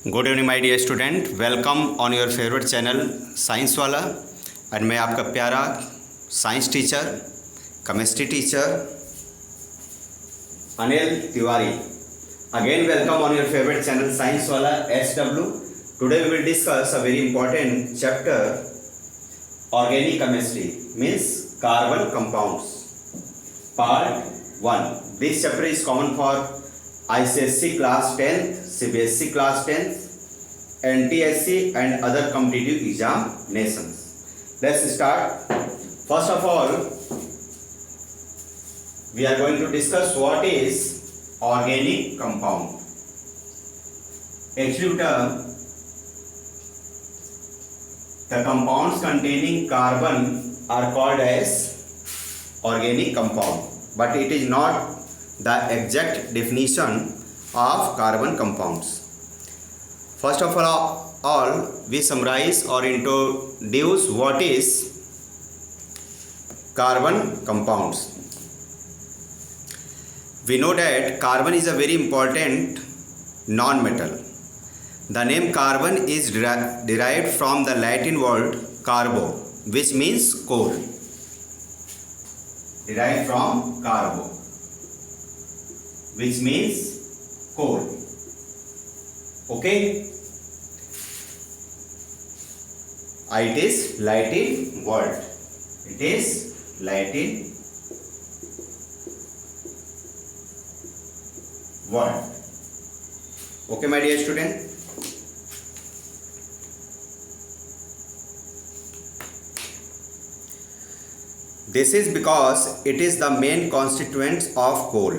Good evening my dear student, welcome on your favourite channel science वाला। और मैं आपका प्यारा science teacher, chemistry teacher Anil Tiwari. Again welcome on your favourite channel science वाला SW। Today we will discuss a very important chapter organic chemistry means carbon compounds part 1। This chapter is common for ICSE class 10th, CBSE class 10th, NTSC and other competitive examinations. Let's start. First of all, we are going to discuss what is organic compound. Actually, the compounds containing carbon are called as organic compound, but it is not the exact definition of carbon compounds. First of all, we summarize or introduce what is carbon compounds. We know that carbon is a very important non-metal. The name carbon is derived from the Latin word carbo, which means coal. Derived from carbo, which means coal. Okay, it is Latin word. It is Latin word. Okay, my dear student. This is because it is the main constituent of coal.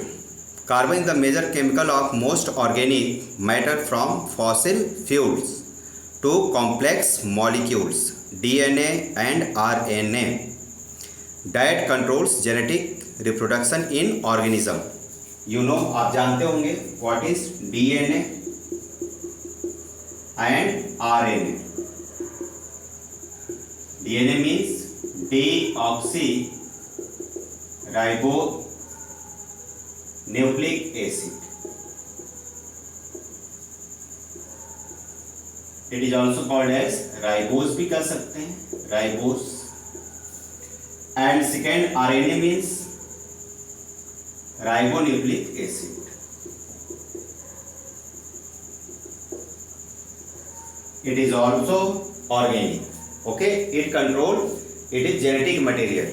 Carbon is the major chemical of most organic matter, from fossil fuels to complex molecules, DNA and RNA, that controls genetic reproduction in organism. You know, आप जानते होंगे what is DNA and RNA. DNA means deoxyribonucleic acid. It is also called as ribose भी कर सकते हैं, ribose. And second, RNA means ribonucleic acid. It is also organic. Okay, it is genetic material.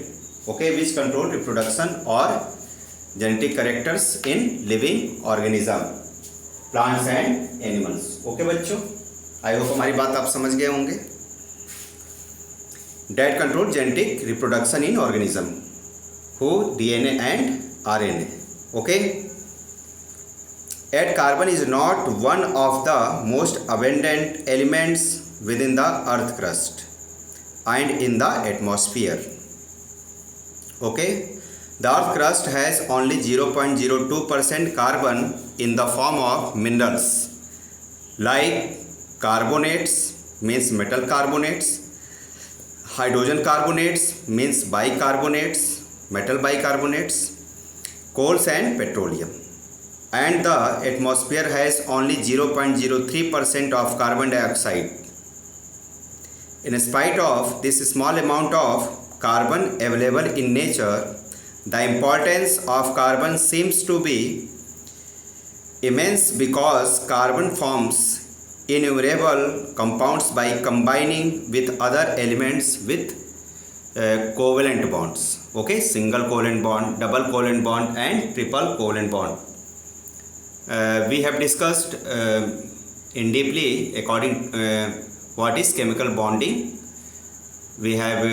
Okay, which control reproduction or genetic characters in living organism, plants and animals. Okay बच्चों, I hope हमारी बात आप समझ गए होंगे. That control genetic reproduction in organism, who DNA and RNA. Okay, yet carbon is not one of the most abundant elements within the earth crust and in the atmosphere. Okay, the earth crust has only 0.02% carbon in the form of minerals like carbonates means metal carbonates, hydrogen carbonates means bicarbonates, metal bicarbonates, coals and petroleum. And the atmosphere has only 0.03% of carbon dioxide. In spite of this small amount of carbon available in nature, the importance of carbon seems to be immense, because carbon forms innumerable compounds by combining with other elements with covalent bonds. Okay, single covalent bond, double covalent bond and triple covalent bond. We have discussed in deeply according what is chemical bonding. We have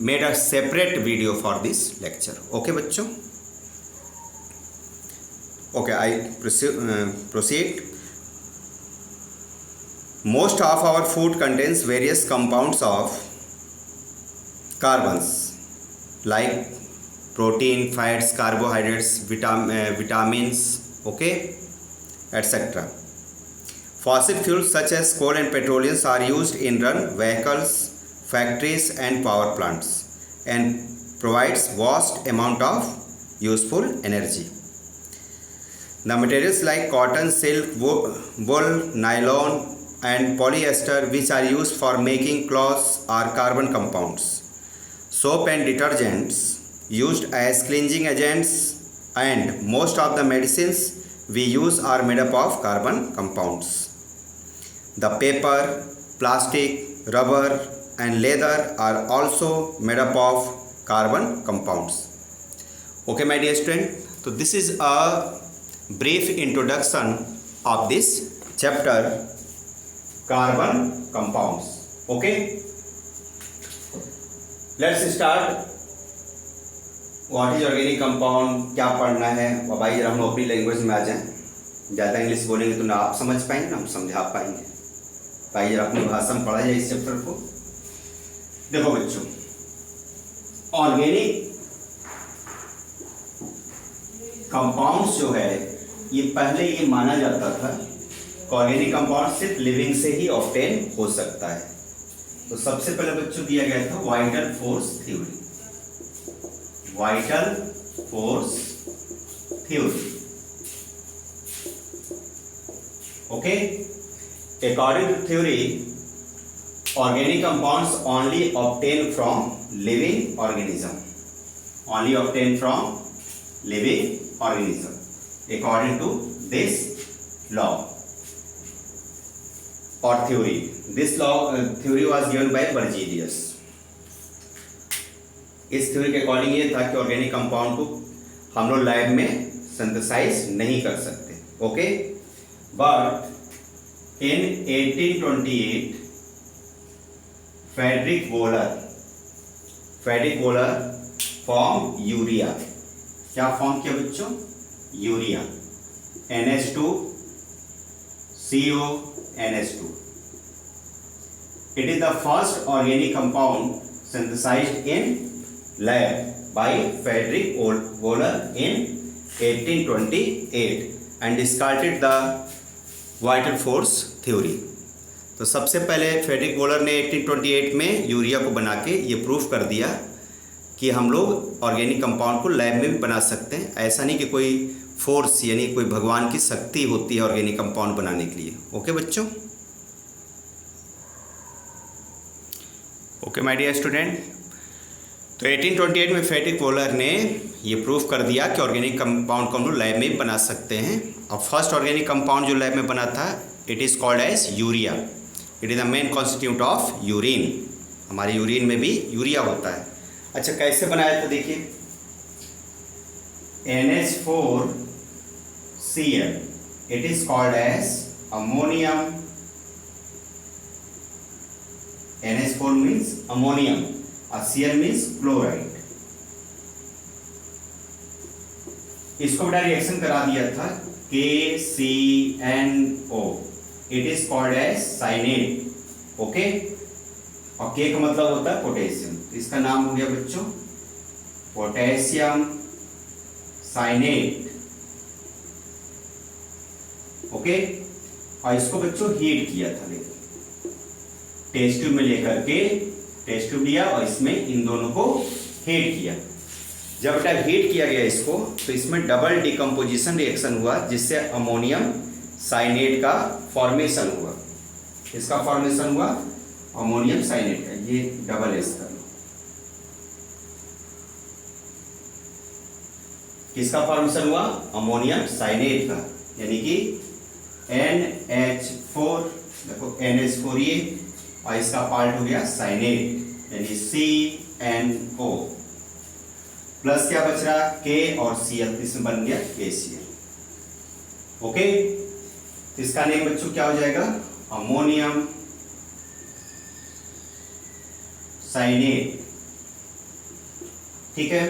made a separate video for this lecture. Okay बच्चों. Okay, I proceed. Most of our food contains various compounds of carbons like protein, fats, carbohydrates, vitamins, okay, etc. Fossil fuels such as coal and petroleum are used in run vehicles, factories and power plants, and provides vast amount of useful energy. The materials like cotton, silk, wool, nylon and polyester which are used for making clothes are carbon compounds. Soap and detergents used as cleansing agents and most of the medicines we use are made up of carbon compounds. The paper, plastic, rubber and leather are also made up of carbon compounds. Okay my dear student, so this is a brief introduction of this chapter carbon compounds. Okay, let's start. What is organic compound, क्या पढ़ना है। और भाई जरा हम लोग अपनी language में आ जाएं, ज़्यादा इंग्लिश बोलेंगे तो ना आप समझ पाएंगे ना हम समझा पाएंगे। भाई जरा अपनी भाषा में पढ़ा जाए इस चैप्टर को। देखो बच्चों, ऑर्गेनिक कंपाउंड्स जो है ये पहले ये माना जाता था कि ऑर्गेनिक कंपाउंड सिर्फ लिविंग से ही ऑब्टेन हो सकता है। तो सबसे पहले बच्चों दिया गया था vital force theory. Vital force theory, okay. According to theory, organic compounds only obtain from living organism, only obtain from living organism according to this law or theory. This law theory was given by Berzelius. इस theory के according ये था कि organic compound को हम लोग lab में synthesise नहीं कर सकते, okay. But in 1828 Friedrich Wohler form urea. क्या फॉर्म किया बच्चों? Urea, NH2 CO NH2। It is the first organic compound synthesized in lab by Frederick Wöhler in 1828 and discarded the vital force theory। तो सबसे पहले Frederick volar ने 1828 में urea को बना के ये प्रूफ कर दिया कि हम लोग ऑर्गेनिक कंपाउंड को लैब में भी बना सकते हैं। ऐसा नहीं कि कोई फोर्स यानी कोई भगवान की शक्ति होती है ऑर्गेनिक कंपाउंड बनाने के लिए। ओके बच्चों, ओके माय डियर स्टूडेंट। तो 1828 में फ्रेडरिक वोलर ने ये प्रूफ कर दिया कि ऑर्गेनिक कंपाउंड को हम लोग लैब में भी बना सकते हैं। और फर्स्ट ऑर्गेनिक कंपाउंड जो लैब में बना था, it is called as urea. It is the main constitute of urine. हमारे यूरिन में भी यूरिया होता है। अच्छा, कैसे बनाया था देखिए, NH4Cl, it is called as ammonium. NH4 means ammonium और Cl मीन्स क्लोराइड। इसको बड़ा रिएक्शन करा दिया था KCNO, it is called as cyanate, okay. और के का मतलब होता है पोटेशियम, इसका नाम हो गया बच्चों पोटेशियम साइनेट, ओके। और इसको बच्चों हीट किया था, देखो टेस्ट ट्यूब में लेकर के, टेस्ट ट्यूब लिया और इसमें इन दोनों को हीट किया। जब बेटा हीट किया गया इसको, तो इसमें डबल डिकम्पोजिशन रिएक्शन हुआ जिससे अमोनियम साइनेट का फॉर्मेशन हुआ। इसका फॉर्मेशन हुआ अमोनियम साइनेट का, ये डबल एस कर लो। किसका फॉर्मेशन हुआ? अमोनियम साइनेट का, यानी कि NH4, देखो NH4 ये, और इसका पार्ट हो गया साइनेट यानी CNO, प्लस क्या बच रहा? K और Cl, इसमें बन गया KCl, ओके। इसका नेम बच्चों क्या हो जाएगा? अमोनियम साइनेट, ठीक है।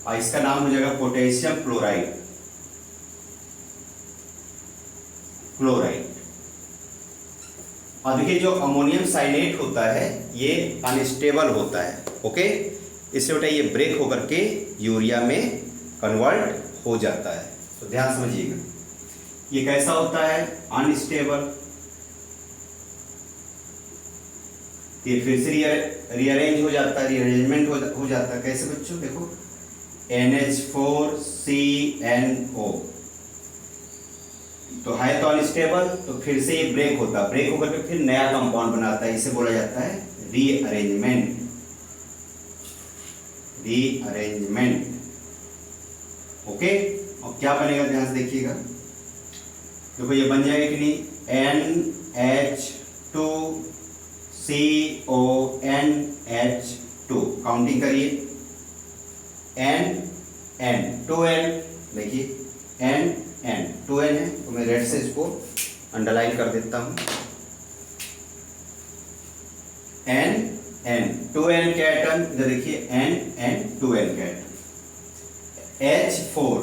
और इसका नाम हो जाएगा पोटेशियम क्लोराइड। और देखिए जो अमोनियम साइनेट होता है ये अनस्टेबल होता है, ओके। इससे बेटा ये ब्रेक होकर के यूरिया में कन्वर्ट हो जाता है। तो ध्यान समझिएगा, ये कैसा होता है? अनस्टेबल। ये फिर से रीअरेंज हो जाता है, रीअरेंजमेंट हो जाता है। कैसे बच्चों? देखो NH4CNO, तो है तो अनस्टेबल, तो फिर से ये ब्रेक होता है, ब्रेक होकर के फिर नया कंपाउंड बनाता है, इसे बोला जाता है रीअरेंजमेंट। Rearrangement, okay. और क्या बनेगा ध्यान से देखिएगा, देखो ये बन जाएगा कि नहीं, NH2CONH2, काउंटिंग करिए, N 2N, देखिए N 2N है, तो मैं रेड से इसको अंडरलाइन कर देता हूँ। N 2N के एटम, इधर देखिए N 2N के atom, H4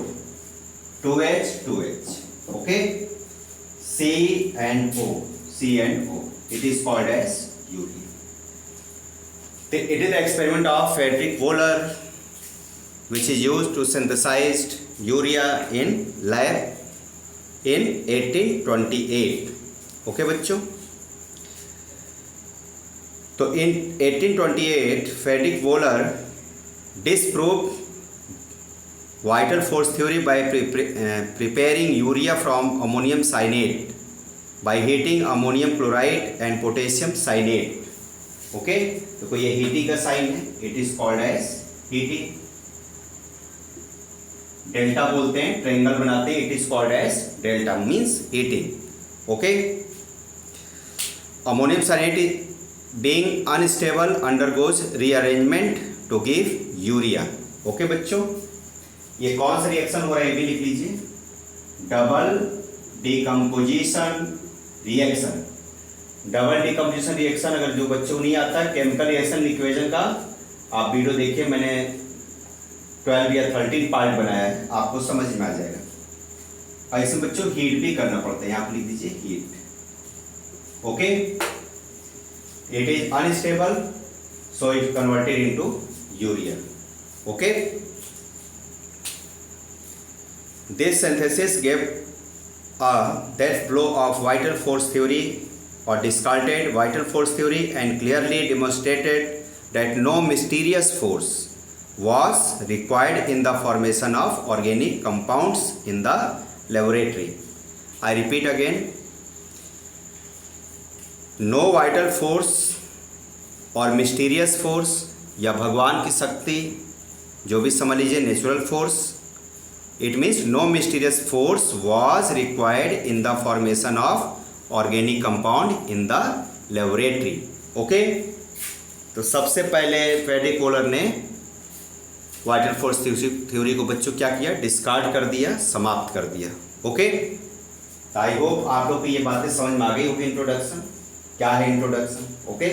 2H, okay, C&O, it is called as urea. It is the experiment of Frederick Wöhler which is used to synthesize urea in lab in 1828, okay बच्चों। तो in 1828 Frederick Wöhler disproved vital force theory by preparing urea from ammonium cyanide by heating ammonium chloride and potassium cyanide, okay. तो ये heating का sign है, it is called as heating, delta बोलते हैं, triangle बनाते हैं, it is called as delta means heating, okay. Ammonium cyanide being unstable undergoes rearrangement to give urea, okay बच्चों। ये कौन सा रिएक्शन हो रहा है ये भी लिख लीजिए, double decomposition reaction. Double decomposition reaction अगर जो बच्चों को नहीं आता केमिकल रिएक्शन इक्वेशन का, आप वीडियो देखिए, मैंने 12 या 13 पार्ट बनाया है, आपको समझ में आ जाएगा। ऐसे बच्चों हीट भी करना पड़ता है, यहाँ पर लिख दीजिए heat, okay. It is unstable so it converted into urea, okay. This synthesis gave a death blow of vital force theory or discarded vital force theory and clearly demonstrated that no mysterious force was required in the formation of organic compounds in the laboratory. I repeat again, no vital force और mysterious force या भगवान की शक्ति, जो भी समझ लीजिए, natural force, it means no mysterious force was required in the formation of organic compound in the laboratory, okay। तो सबसे पहले फ्रेडरिक वोलर ने वाइटल फोर्स थ्योरी को बच्चों क्या किया, डिस्कार्ड कर दिया, समाप्त कर दिया, ओके। आई होप आप लोग को ये बातें समझ में आ गई होगी। इंट्रोडक्शन क्या है, इंट्रोडक्शन, ओके।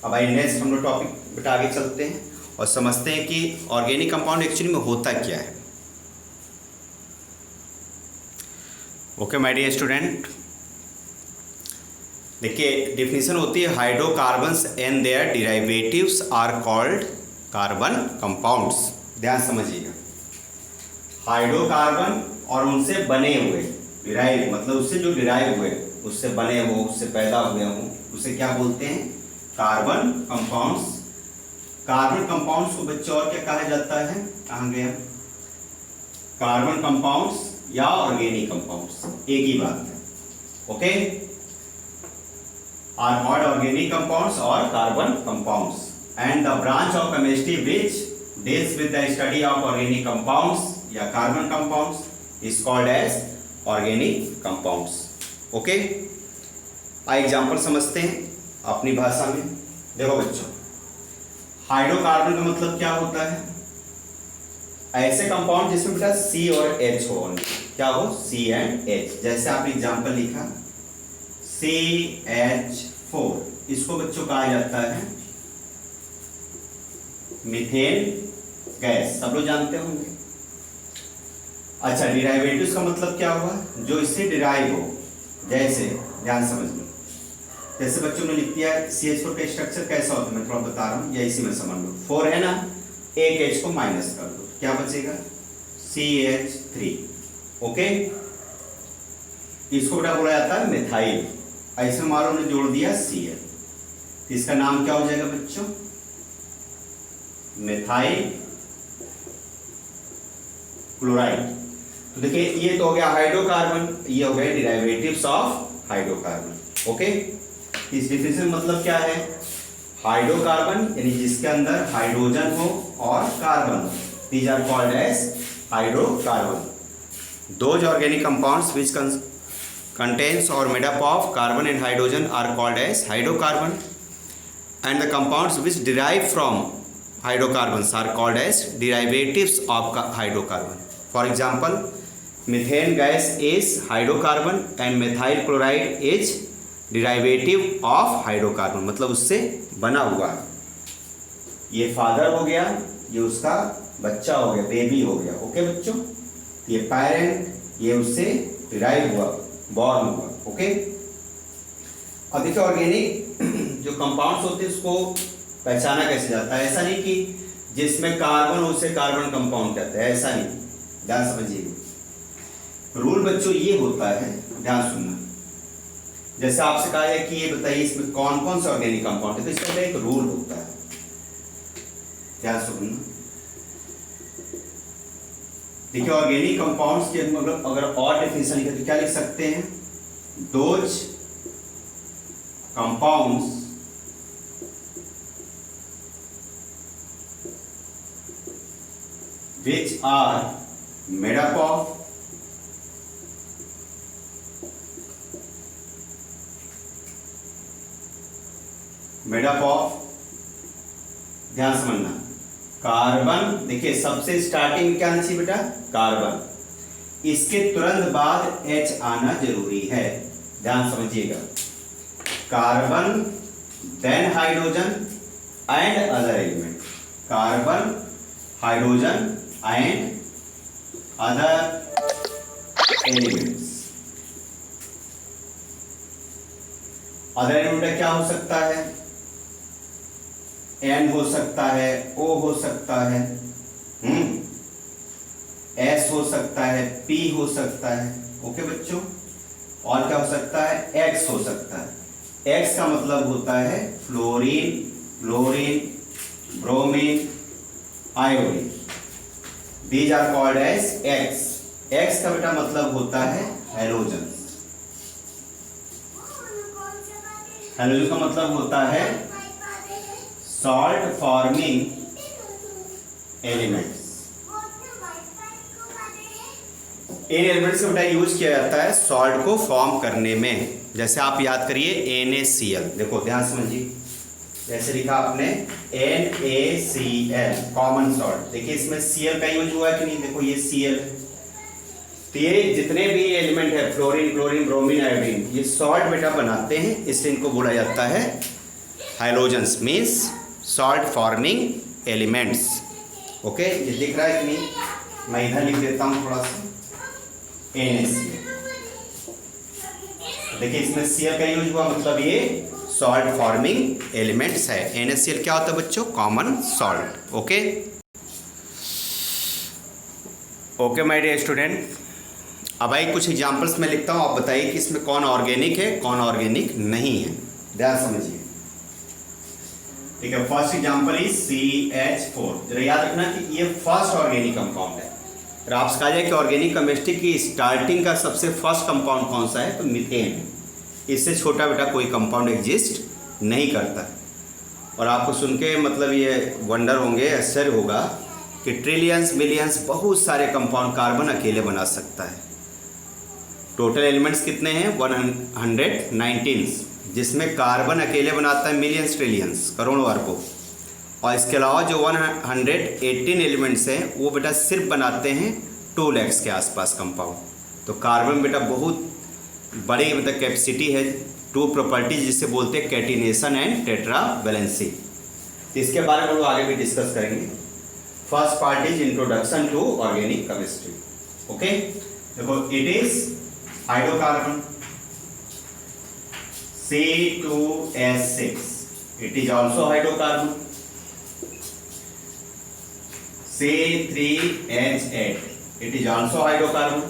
अब आई नेक्स्ट हम लोग टॉपिक बेटा आगे चलते हैं और समझते हैं कि ऑर्गेनिक कंपाउंड एक्चुअली में होता क्या है, ओके माय डियर स्टूडेंट। देखिए डेफिनेशन होती है, hydrocarbons and their derivatives are called carbon compounds. ध्यान समझिएगा, हाइड्रोकार्बन और उनसे बने हुए, डिराइव मतलब उससे जो डिराइव हुए, उससे बने हो, उससे पैदा हुए हों, उसे क्या बोलते हैं, कार्बन कंपाउंड्स। कार्बन कंपाउंड्स को बच्चों और क्या कहा जाता है, कहाँ गया, कार्बन कंपाउंड्स या ऑर्गेनिक कंपाउंड्स, एक ही बात है, okay. Are called organic compounds और carbon compounds and the branch of chemistry which deals with the study of organic compounds या carbon compounds is called as organic compounds, okay. Example समझते हैं अपनी भाषा में। देखो बच्चों, हाइड्रोकार्बन का मतलब क्या होता है, ऐसे कंपाउंड जिसमें बेटा C और H हो, क्या हो, C एंड H। जैसे आपने एग्जाम्पल लिखा CH4, इसको बच्चों कहा जाता है मीथेन गैस, सब लोग जानते होंगे। अच्छा, डिराइवेटिव्स का मतलब क्या हुआ, जो इससे डिराइव हो, जैसे ध्यान समझ लो, जैसे बच्चों ने लिख दिया CH4 का स्ट्रक्चर कैसा होता है, मैं थोड़ा बता रहा हूँ, या इसी में समझ लो, 4 है ना, एक H को माइनस कर दो, क्या बचेगा, CH3, ओके। इसको बेटा बोला जाता है मिथाइल, ऐसे हमारों ने जोड़ दिया Cl, इसका नाम क्या हो जाएगा बच्चों, मिथाइल क्लोराइड। तो देखिए ये तो हो गया हाइड्रोकार्बन, ये हो गए डिराइवेटिव्स ऑफ हाइड्रोकार्बन। ओके, इस डिफिनेशन मतलब क्या है, हाइड्रोकार्बन यानी जिसके अंदर हाइड्रोजन हो और कार्बन हो, these are called as hydrocarbon. Those organic compounds which contains or made up of carbon and hydrogen are called as hydrocarbon, and the compounds which derive from hydrocarbons are called as derivatives of hydrocarbon. For example, methane gas is hydrocarbon and methyl chloride is derivative of hydrocarbon, मतलब उससे बना हुआ। ये father हो गया, ये उसका बच्चा हो गया, बेबी हो गया। ओके बच्चों, ये पेरेंट, ये उससे डिराइव हुआ, बॉर्न हुआ। ओके, अब देखिए ऑर्गेनिक जो कंपाउंड्स होते हैं उसको पहचाना कैसे जाता है। ऐसा नहीं कि जिसमें कार्बन हो उसे कार्बन कंपाउंड कहते हैं, ऐसा नहीं, ध्यान समझिएगा। रूल बच्चों ये होता है, ध्यान सुनना। जैसे आपसे कहा है कि ये बताइए इसमें कौन कौन से ऑर्गेनिक कंपाउंड है, तो इसका एक रूल होता है, ध्यान सुनना। देखिए ऑर्गेनिक कंपाउंड्स के मतलब अगर और डेफिनेशन लिखे तो क्या लिख सकते हैं, those compounds which are made up of ध्यान समझना, कार्बन। देखिए सबसे स्टार्टिंग में क्या आना चाहिए बेटा, कार्बन, इसके तुरंत बाद H आना जरूरी है, ध्यान समझिएगा। Carbon then hydrogen and other element, carbon hydrogen and other elements. Other element क्या हो सकता है, N हो सकता है, O हो सकता है, S हो सकता है, P हो सकता है। ओके बच्चों, और क्या हो सकता है, X हो सकता है। X का मतलब होता है fluorine, fluorine, bromine, iodine, these are called as X। X का बेटा मतलब होता है हैलोजन। हैलोजन का मतलब होता है सॉल्ट फॉर्मिंग एलिमेंट्स। इन एलिमेंट्स का बेटा यूज किया जाता है सॉल्ट को फॉर्म करने में। जैसे आप याद करिए NaCl, देखो ध्यान समझिए, जैसे लिखा आपने NaCl कॉमन सॉल्ट। देखिए इसमें Cl का यूज हुआ है कि नहीं, देखो ये Cl है। तो ये जितने भी एलिमेंट है फ्लोरीन, क्लोरीन, ब्रोमीन, आयोडीन, ये सॉल्ट बेटा बनाते हैं, इसलिए इनको बोला जाता है halogens, means salt forming elements. Okay, ये दिख रहा है कि नहीं, मैं इधर लिख देता हूँ थोड़ा सा, NaCl। देखिए इसमें Cl का यूज हुआ, मतलब ये सॉल्ट फॉर्मिंग एलिमेंट्स है। NaCl क्या होता है बच्चों, common salt. Okay okay my dear student, अब भाई कुछ एग्जांपल्स मैं लिखता हूँ, आप बताइए कि इसमें कौन ऑर्गेनिक है कौन ऑर्गेनिक नहीं है, ध्यान समझिए। ठीक है, फर्स्ट एग्जांपल इज CH4। जरा याद रखना कि ये फर्स्ट ऑर्गेनिक कंपाउंड है। अगर आपसे कहा जाए कि ऑर्गेनिक केमिस्ट्री की स्टार्टिंग का सबसे फर्स्ट कंपाउंड कौन सा है, तो मीथेन है। इससे छोटा बेटा कोई कंपाउंड एग्जिस्ट नहीं करता। और आपको सुन के मतलब ये वंडर होंगे, आश्चर्य होगा कि ट्रिलियंस मिलियंस बहुत सारे कंपाउंड कार्बन अकेले बना सकता है। टोटल एलिमेंट्स कितने हैं, 119, जिसमें कार्बन अकेले बनाता है मिलियंस, ट्रिलियंस, करोड़ों, अरबों। और इसके अलावा जो 118 एलिमेंट्स हैं वो बेटा सिर्फ बनाते हैं 2 lakhs के आसपास कंपाउंड। तो कार्बन बेटा बहुत बड़ी मतलब कैपेसिटी है, 2 प्रॉपर्टीज जिसे बोलते हैं कैटिनेशन एंड टेट्रा वैलेंसी। इसके बारे में हम आगे भी डिस्कस करेंगे। First part is introduction to organic chemistry. Okay, देखो it is hydrocarbon C2H6, it is also hydrocarbon। C3H8, it is also hydrocarbon।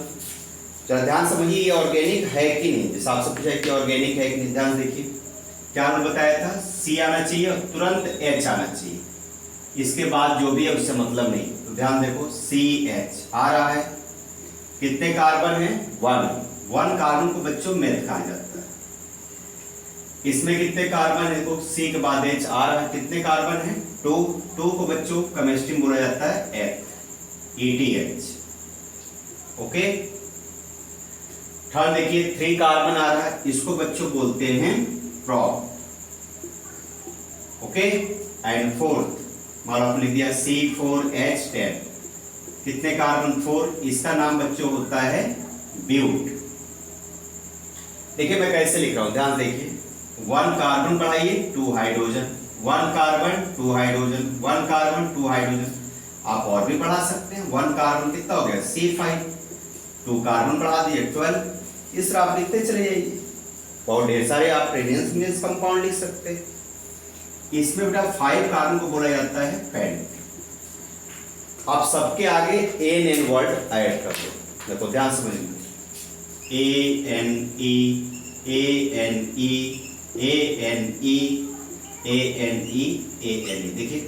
चलो ध्यान समझिए, ये ऑर्गेनिक है कि नहीं। जैसे आपसे पूछा है कि ऑर्गेनिक है कि नहीं, ध्यान देखिए क्या हमने बताया था, C आना चाहिए और तुरंत H आना चाहिए, इसके बाद जो भी है उससे मतलब नहीं। तो ध्यान देखो CH आ रहा है, कितने कार्बन है? 1 कार्बन को बच्चों मेथ कहा जाता है। इसमें कितने कार्बन है? तो सी के बाद एच आ रहा है, कितने कार्बन है? 2 को बच्चों केमिस्ट्री में बोला जाता है एथ, ETH। ओके, थर्ड देखिए 3 कार्बन आ रहा है, इसको बच्चों बोलते हैं प्रोप। ओके, एंड फोर्थ मान आपने लिख दिया C4H10, कितने कार्बन? 4, इसका नाम बच्चों होता है ब्यूट। देखिए मैं कैसे लिख रहा हूं, ध्यान देखिए, 1 कार्बन बढ़ाइए 2 hydrogen, 1 carbon 2 hydrogen, 1 carbon 2 hydrogen. आप और भी बढ़ा सकते हैं, 1 कार्बन कितना हो गया? C5, 2 कार्बन बढ़ा दिए 12। इस तरह आप लिखते चले जाइए, और ढेर सारे आप ट्रेनियस कंपाउंड लिख सकते हैं। इसमें बेटा 5 कार्बन को बोला जाता है पेंट। आप सबके आगे एन वर्ड ऐड कर दो, देखो ध्यान समझना, ANE ANE ANE ANE ANE। देखिए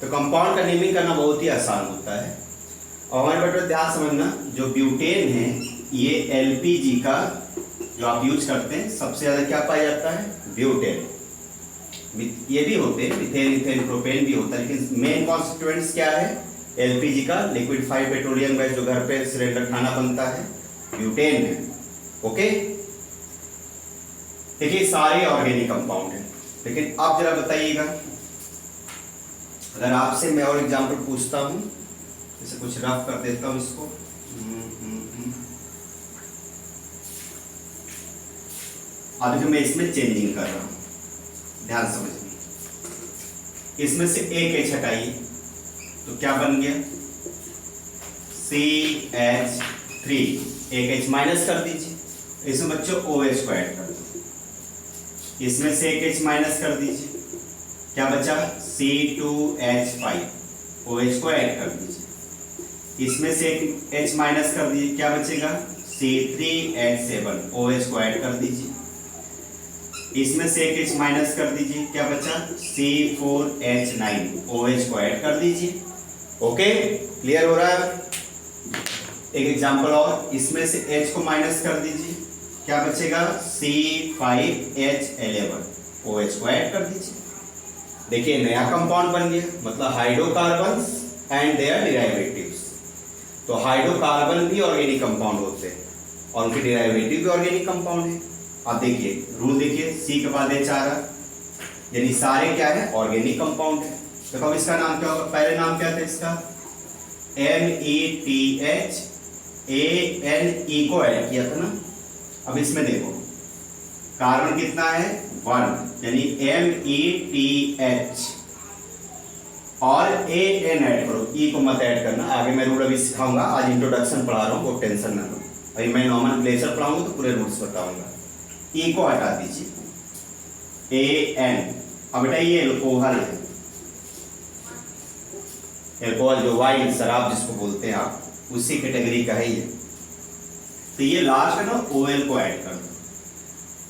तो कंपाउंड का नेमिंग करना बहुत ही आसान होता है। और हमारे बेटा ध्यान समझना, जो ब्यूटेन है ये LPG का जो आप यूज करते हैं सबसे ज्यादा क्या पाया जाता है? ब्यूटेन। ये भी होते हैं मिथेन, इथेन, प्रोपेन भी होता है, लेकिन मेन कॉन्स्टिट्यूएंट्स क्या है? LPG का, लिक्विडिफाइड पेट्रोलियम गैस जो घर पे सिलेंडर खाना बनता है, ब्यूटेन है। ओके, देखिए सारे ऑर्गेनिक कंपाउंड है। लेकिन आप जरा बताइएगा, अगर आपसे मैं और एग्जांपल पूछता हूं, जैसे कुछ रफ कर देता हूं इसको, अब जो मैं इसमें चेंजिंग कर रहा हूं, ध्यान समझिए, इसमें से एक H हटाइए तो क्या बन गया? CH3, एक H माइनस कर दीजिए, इसमें बच्चों OH को ऐड कर दो, इसमें से एक H माइनस कर दीजिए, क्या बचा? C2H5, OH को ऐड कर दीजिए, इसमें से एक H माइनस कर दीजिए, क्या बचेगा? C3H7, OH को ऐड कर दीजिए, इसमें से एक H माइनस कर दीजिए, क्या बचा? C4H9, OH को ऐड कर दीजिए। ओके, क्लियर हो रहा है? एक एग्जांपल और, इसमें से H को माइनस कर दीजिए, क्या बचेगा? C5H11, OH को ऐड कर दीजिए। देखिए नया कंपाउंड बन गया, मतलब हाइड्रोकार्बन्स एंड देयर डिराइवेटिव्स। तो हाइड्रोकार्बन भी ऑर्गेनिक कंपाउंड होते हैं और उनके डिराइवेटिव भी ऑर्गेनिक कंपाउंड है। अब देखिए रूल देखिए, C के बाद H आ रहा, यानी सारे क्या है? ऑर्गेनिक कंपाउंड है। तो अब इसका नाम क्या होगा? पहले नाम क्या था इसका? METH, ANE को ऐड किया था ना। अब इसमें देखो कार्बन कितना है? 1, यानी METH और AN ऐड करो, E को मत ऐड करना, आगे मैं रूल अभी सिखाऊंगा, आज इंट्रोडक्शन पढ़ा रहा हूँ, वो टेंशन ना लो, अभी मैं नॉमेनक्लेचर पढ़ाऊंगा तो पूरे रूल्स बताऊंगा। E को हटा दीजिए, AN। अब बेटा ये एल्कोहल है, एल्कोहल जो वाइन शराब जिसको बोलते हैं आप, उसी कैटेगरी का है ये। तो ये लास्ट में ना OL को ऐड कर दो,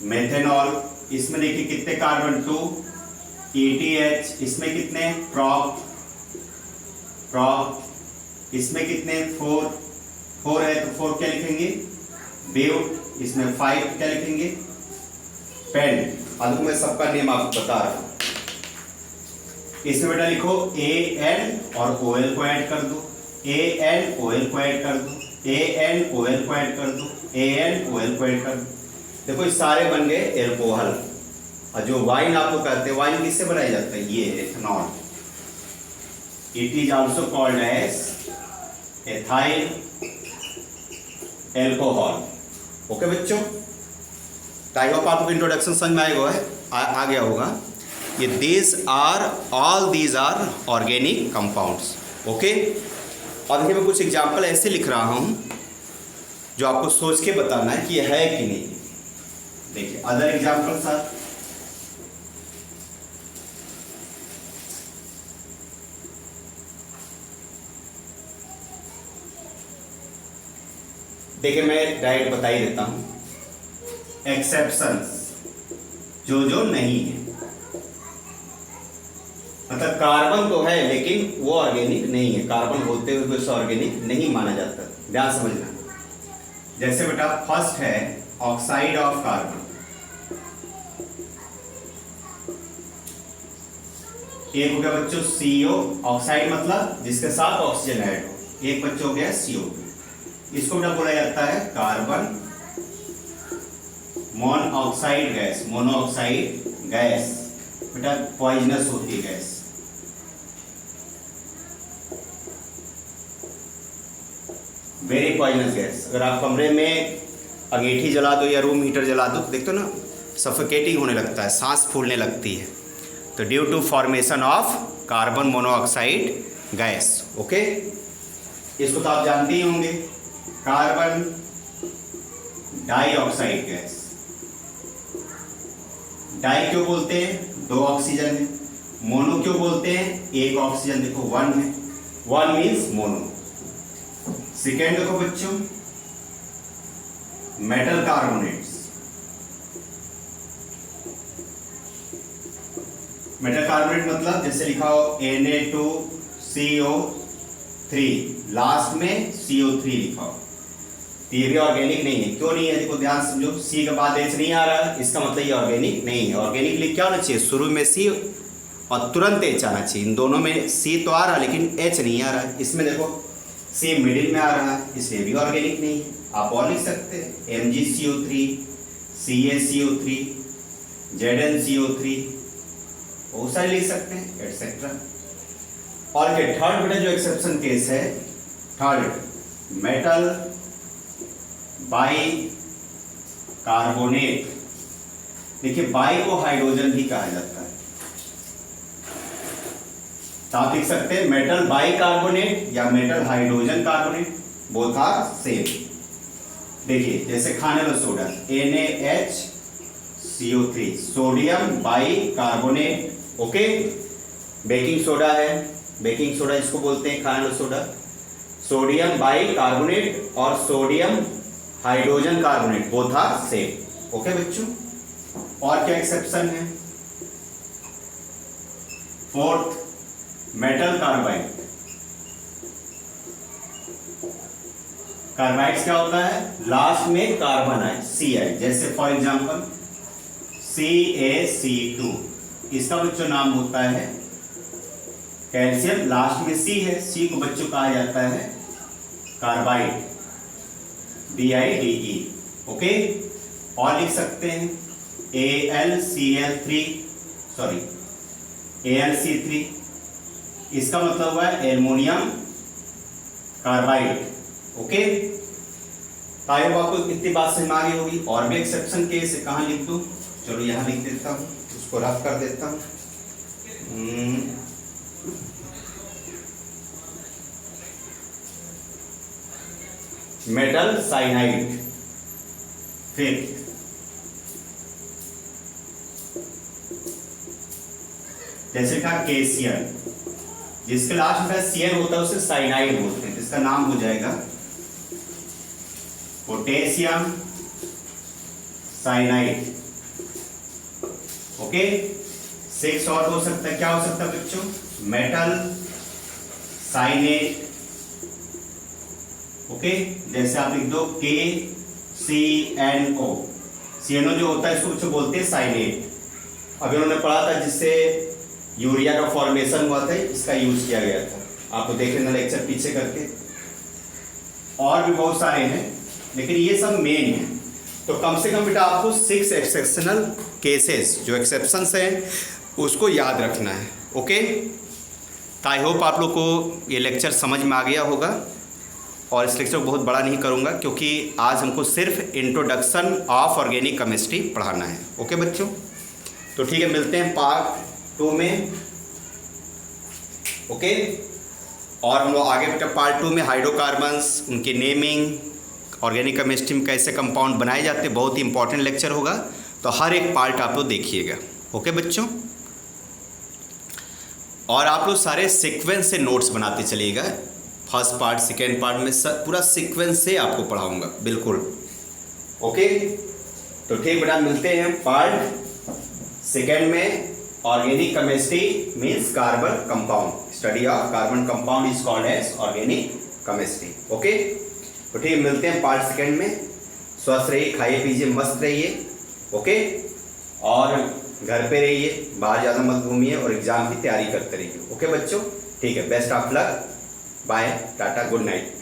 मेथेनॉल। इसमें देखिए कितने कार्बन? 2, ETH, इसमें कितने? प्रोप, इसमें कितने? 4 है तो 4 क्या लिखेंगे? ब्यूट, इसमें 5 क्या लिखेंगे? पेन। अब मैं सबका नेम आपको बता रहा हूं, इसमें बेटा लिखो AN और OL को ऐड कर दो, AN OL को ऐड कर दो, AN OL को ऐड कर दो, AN OL को ऐड कर दो। देखो ये सारे बन गए एल्कोहल। और जो वाइन आपको कहते हैं, वाइन किससे बनाया जाता है? ये ethanol. It is also called as ethyl alcohol. Okay बच्चों, आई होप आपको इंट्रोडक्शन समझ में आ गया होगा। ये all these are organic compounds. Okay, और देखिए मैं कुछ एग्जाम्पल ऐसे लिख रहा हूँ जो आपको सोच के बताना है कि ये है कि नहीं। देखिए अदर एग्जाम्पल सर, देखिए मैं डायरेक्ट बता ही देता हूं, एक्सेप्शंस जो नहीं है, मतलब कार्बन तो है लेकिन वो ऑर्गेनिक नहीं है, कार्बन होते हुए उसे ऑर्गेनिक नहीं माना जाता। ध्यान समझना, जैसे बेटा फर्स्ट है ऑक्साइड ऑफ कार्बन, एक हो गया बच्चों CO, ऑक्साइड मतलब जिसके साथ ऑक्सीजन ऐड हो, एक बच्चों हो गया CO2। इसको बेटा बोला जाता है carbon monoxide gas. Monoxide gas बेटा पॉइजनस होती है गैस, वेरी पॉइजनस गैस। अगर आप कमरे में अंगीठी जला दो या रूम हीटर जला दो, देखते हो ना सफोकेटिंग होने लगता है, सांस फूलने लगती है, तो due to formation of carbon monoxide gas. Okay, इसको तो आप जानते ही होंगे। कार्बन डाइऑक्साइड गैस, डाई क्यों बोलते हैं? 2 ऑक्सीजन है। मोनो क्यों बोलते हैं? 1 ऑक्सीजन, देखो 1 है, 1 मीन्स मोनो। सेकेंड देखो बच्चों मेटल कार्बोनेट्स। मेटल कार्बोनेट मतलब जैसे लिखा हो Na2CO3, लास्ट में CO3 लिखा हो, तो ये भी ऑर्गेनिक नहीं है। क्यों नहीं है? देखो ध्यान समझो, C के बाद H नहीं आ रहा, इसका मतलब ये ऑर्गेनिक नहीं है। ऑर्गेनिक के लिए क्या होना चाहिए? शुरू में C और तुरंत H आना चाहिए। इन दोनों में C तो आ रहा लेकिन H नहीं आ रहा है। इसमें देखो C मिडिल में आ रहा है, इसलिए भी ऑर्गेनिक नहीं है। आप और लिख सकते हैं MgCO3, CaCO3, ZnCO3, बहुत सारे लिख सकते हैं एटसेट्रा। और क्या थर्ड बेटा जो एक्सेप्शन केस है, थर्ड मेटल बाई कार्बोनेट। देखिए बाई को हाइड्रोजन भी कहा जाता है, तो आप लिख सकते हैं मेटल बाई कार्बोनेट या metal hydrogen carbonate, both are same. देखिए जैसे खाने में soda NaHCO3, sodium bicarbonate. Okay, baking soda है, बेकिंग सोडा इसको बोलते हैं खाने में सोडा, सोडियम बाई कार्बोनेट और sodium hydrogen carbonate, both are same. Okay बच्चों, और क्या एक्सेप्शन है? Fourth metal carbide. कार्बाइड्स क्या होता है? लास्ट में कार्बन आए, Ci, जैसे फॉर एग्जांपल CaC2, इसका बच्चों नाम होता है कैल्शियम, लास्ट में C है, C को बच्चों कहा जाता है कार्बाइड, BIDE। ओके, और लिख सकते हैं AlC3, इसका मतलब हुआ है एल्युमिनियम कार्बाइड। ओके, ताकि आपको इतनी बात समझ में आ गई होगी। और भी एक्सेप्शन केस है, कहाँ लिख दूं? चलो यहाँ लिख देता हूँ, उसको रफ कर देता हूँ। मेटल साइनाइड, फिर जैसे कहा केसियन, जिसके लास्ट में Cn होता है उसे साइनाइड बोलते हैं, इसका नाम हो जाएगा पोटेशियम साइनाइड। ओके, 6 और हो सकता है, क्या हो सकता है बच्चों? मेटल साइनेट। ओके, जैसे आप लिख दो KCNO, CNO जो होता है इसको बच्चों बोलते हैं साइनेट। अभी उन्होंने पढ़ा था जिससे यूरिया का फॉर्मेशन हुआ था, इसका यूज किया गया था, आपको देख लेना लेक्चर पीछे करके। और भी बहुत सारे हैं लेकिन ये सब मेन है। तो कम से कम बेटा आपको 6 एक्सेप्शनल केसेस जो एक्सेप्शंस हैं उसको याद रखना है। ओके, तो आई होप आप लोग को ये लेक्चर समझ में आ गया होगा। और इस लेक्चर को बहुत बड़ा नहीं करूँगा क्योंकि आज हमको सिर्फ इंट्रोडक्शन ऑफ ऑर्गेनिक केमिस्ट्री पढ़ाना है। ओके बच्चों, तो ठीक है, मिलते हैं पार्ट 2 में। ओके, और हम लोग आगे बेटा पार्ट 2 में हाइड्रोकार्बन्स, उनकी नेमिंग, ऑर्गेनिक केमिस्ट्री में कैसे कंपाउंड बनाए जाते हैं, बहुत ही इंपॉर्टेंट लेक्चर होगा, तो हर एक पार्ट आप लोग देखिएगा। ओके बच्चों, और आप लोग सारे सीक्वेंस से नोट्स बनाते चलिएगा। फर्स्ट पार्ट, सेकेंड पार्ट में सब पूरा सीक्वेंस से आपको पढ़ाऊंगा बिल्कुल। ओके, तो ठीक बेटा, मिलते हैं पार्ट 2 में। Organic chemistry means carbon compound, study of carbon compound is called as organic chemistry. Okay, तो ठीक, मिलते हैं पार्ट 2 में। स्वस्थ रहिए, खाइए पीजिए, मस्त रहिए। ओके, और घर पे रहिए, बाहर ज़्यादा मत घूमिए और एग्ज़ाम की तैयारी करते रहिए। ओके बच्चों, ठीक है, best of luck, bye, tata, good night.